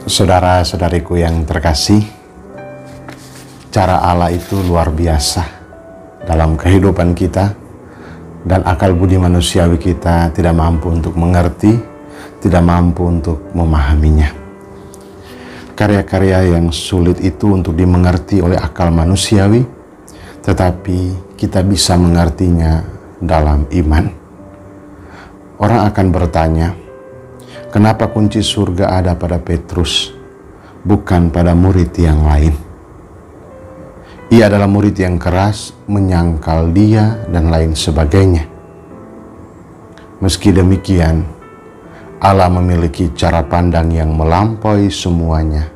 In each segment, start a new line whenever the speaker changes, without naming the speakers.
Saudara-saudariku yang terkasih, cara Allah itu luar biasa dalam kehidupan kita, dan akal budi manusiawi kita tidak mampu untuk mengerti, tidak mampu untuk memahaminya. Karya-karya yang sulit itu untuk dimengerti oleh akal manusiawi, tetapi kita bisa mengertinya dalam iman. Orang akan bertanya, kenapa kunci surga ada pada Petrus, bukan pada murid yang lain? Ia adalah murid yang keras, menyangkal dia, dan lain sebagainya. Meski demikian, Allah memiliki cara pandang yang melampaui semuanya,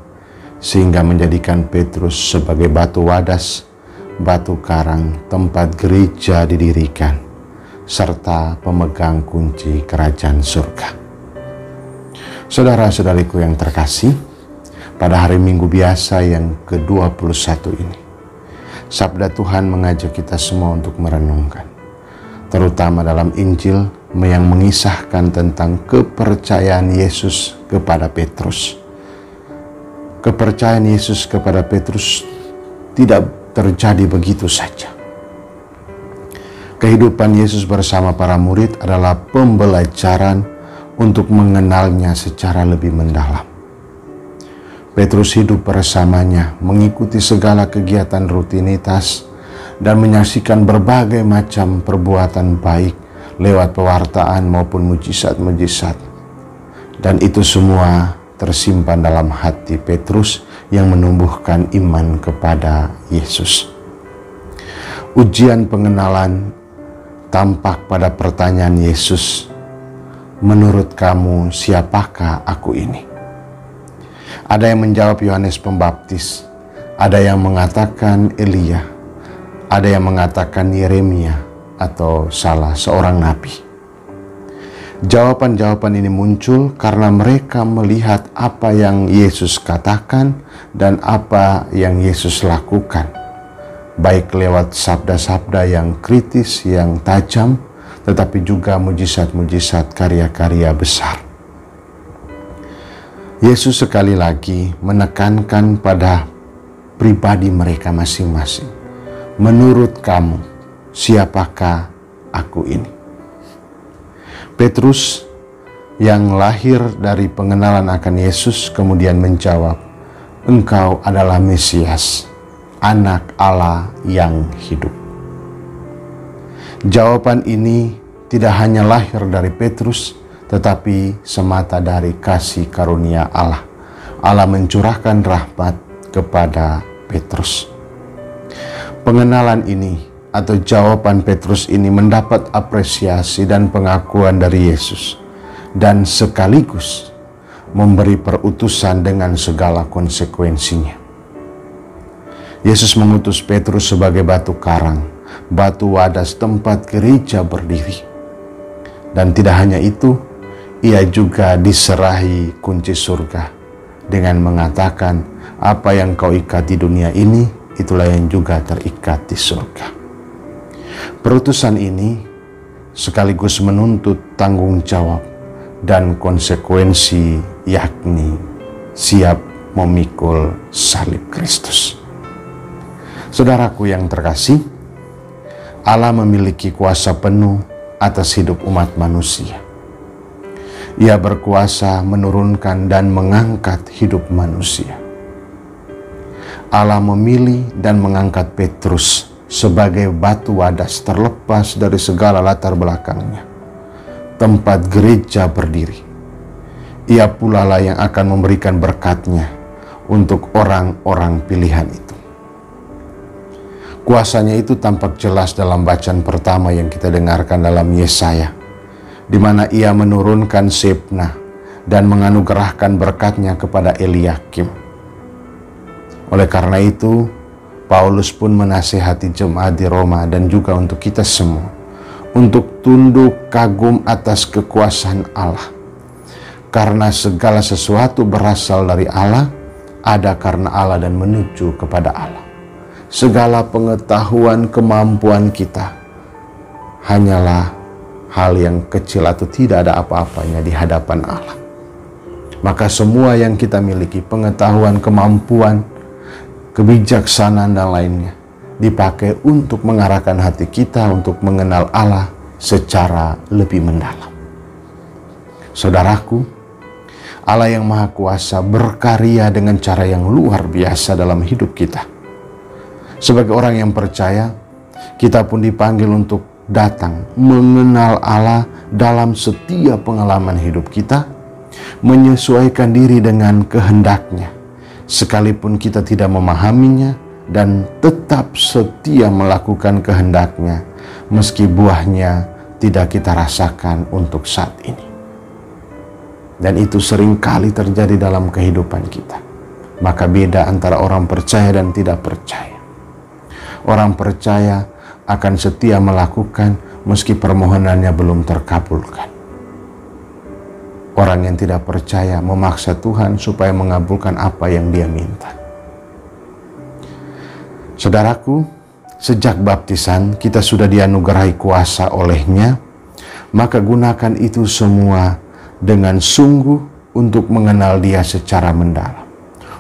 sehingga menjadikan Petrus sebagai batu wadas, batu karang, tempat gereja didirikan, serta pemegang kunci kerajaan surga. Saudara-saudariku yang terkasih, pada hari Minggu biasa yang ke-21 ini, Sabda Tuhan mengajak kita semua untuk merenungkan, terutama dalam Injil yang mengisahkan tentang kepercayaan Yesus kepada Petrus. Kepercayaan Yesus kepada Petrus tidak terjadi begitu saja. Kehidupan Yesus bersama para murid adalah pembelajaran untuk mengenalnya secara lebih mendalam. Petrus hidup bersamanya, mengikuti segala kegiatan rutinitas, dan menyaksikan berbagai macam perbuatan baik lewat pewartaan maupun mujizat-mujizat. Dan itu semua tersimpan dalam hati Petrus yang menumbuhkan iman kepada Yesus. Ujian pengenalan tampak pada pertanyaan Yesus, menurut kamu siapakah aku ini? Ada yang menjawab Yohanes Pembaptis, ada yang mengatakan Elia, ada yang mengatakan Yeremia atau salah seorang nabi. Jawaban-jawaban ini muncul karena mereka melihat apa yang Yesus katakan dan apa yang Yesus lakukan, baik lewat sabda-sabda yang kritis, yang tajam, tetapi juga mujizat-mujizat karya-karya besar. Yesus sekali lagi menekankan pada pribadi mereka masing-masing. Menurut kamu, siapakah aku ini? Petrus yang lahir dari pengenalan akan Yesus kemudian menjawab, engkau adalah Mesias, anak Allah yang hidup. Jawaban ini tidak hanya lahir dari Petrus, tetapi semata dari kasih karunia Allah. Allah mencurahkan rahmat kepada Petrus. Pengenalan ini atau jawaban Petrus ini mendapat apresiasi dan pengakuan dari Yesus, dan sekaligus memberi perutusan dengan segala konsekuensinya. Yesus mengutus Petrus sebagai batu karang, batu wadas tempat gereja berdiri. Dan tidak hanya itu, ia juga diserahi kunci surga dengan mengatakan, apa yang kau ikat di dunia ini, itulah yang juga terikat di surga. Perutusan ini sekaligus menuntut tanggung jawab dan konsekuensi, yakni siap memikul salib Kristus. Saudaraku yang terkasih, Allah memiliki kuasa penuh atas hidup umat manusia. Ia berkuasa menurunkan dan mengangkat hidup manusia. Allah memilih dan mengangkat Petrus sebagai batu wadas terlepas dari segala latar belakangnya, tempat gereja berdiri. Ia pula lah yang akan memberikan berkatnya untuk orang-orang pilihan itu. Kuasanya itu tampak jelas dalam bacaan pertama yang kita dengarkan dalam Yesaya, di mana ia menurunkan Shebna dan menganugerahkan berkatnya kepada Eliakim. Oleh karena itu, Paulus pun menasihati jemaat di Roma dan juga untuk kita semua, untuk tunduk kagum atas kekuasaan Allah. Karena segala sesuatu berasal dari Allah, ada karena Allah dan menuju kepada Allah. Segala pengetahuan kemampuan kita hanyalah hal yang kecil atau tidak ada apa-apanya di hadapan Allah. Maka semua yang kita miliki, pengetahuan, kemampuan, kebijaksanaan dan lainnya, dipakai untuk mengarahkan hati kita untuk mengenal Allah secara lebih mendalam. Saudaraku, Allah yang Maha Kuasa berkarya dengan cara yang luar biasa dalam hidup kita. Sebagai orang yang percaya, kita pun dipanggil untuk datang mengenal Allah dalam setiap pengalaman hidup kita, menyesuaikan diri dengan kehendaknya, sekalipun kita tidak memahaminya, dan tetap setia melakukan kehendaknya, meski buahnya tidak kita rasakan untuk saat ini. Dan itu sering kali terjadi dalam kehidupan kita. Maka beda antara orang percaya dan tidak percaya. Orang percaya akan setia melakukan meski permohonannya belum terkabulkan. Orang yang tidak percaya memaksa Tuhan supaya mengabulkan apa yang dia minta. Saudaraku, sejak baptisan kita sudah dianugerahi kuasa olehnya, maka gunakan itu semua dengan sungguh untuk mengenal Dia secara mendalam.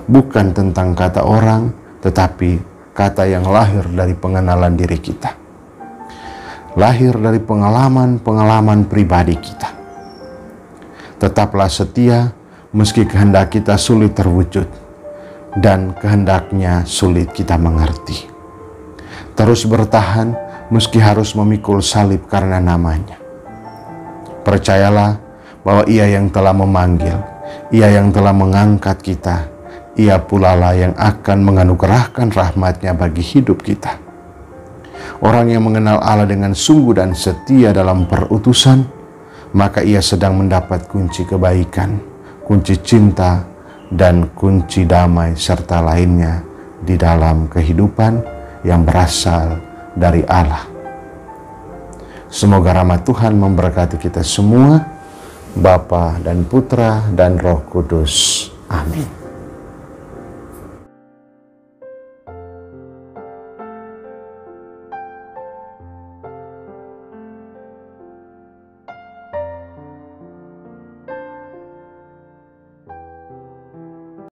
Bukan tentang kata orang, tetapi kata yang lahir dari pengenalan diri kita. Lahir dari pengalaman-pengalaman pribadi kita. Tetaplah setia meski kehendak kita sulit terwujud dan kehendaknya sulit kita mengerti. Terus bertahan meski harus memikul salib karena namanya. Percayalah bahwa Ia yang telah memanggil, Ia yang telah mengangkat kita, Ia pula lah yang akan menganugerahkan rahmat-Nya bagi hidup kita. Orang yang mengenal Allah dengan sungguh dan setia dalam perutusan, maka ia sedang mendapat kunci kebaikan, kunci cinta, dan kunci damai serta lainnya di dalam kehidupan yang berasal dari Allah. Semoga rahmat Tuhan memberkati kita semua, Bapa dan Putra dan Roh Kudus. Amin.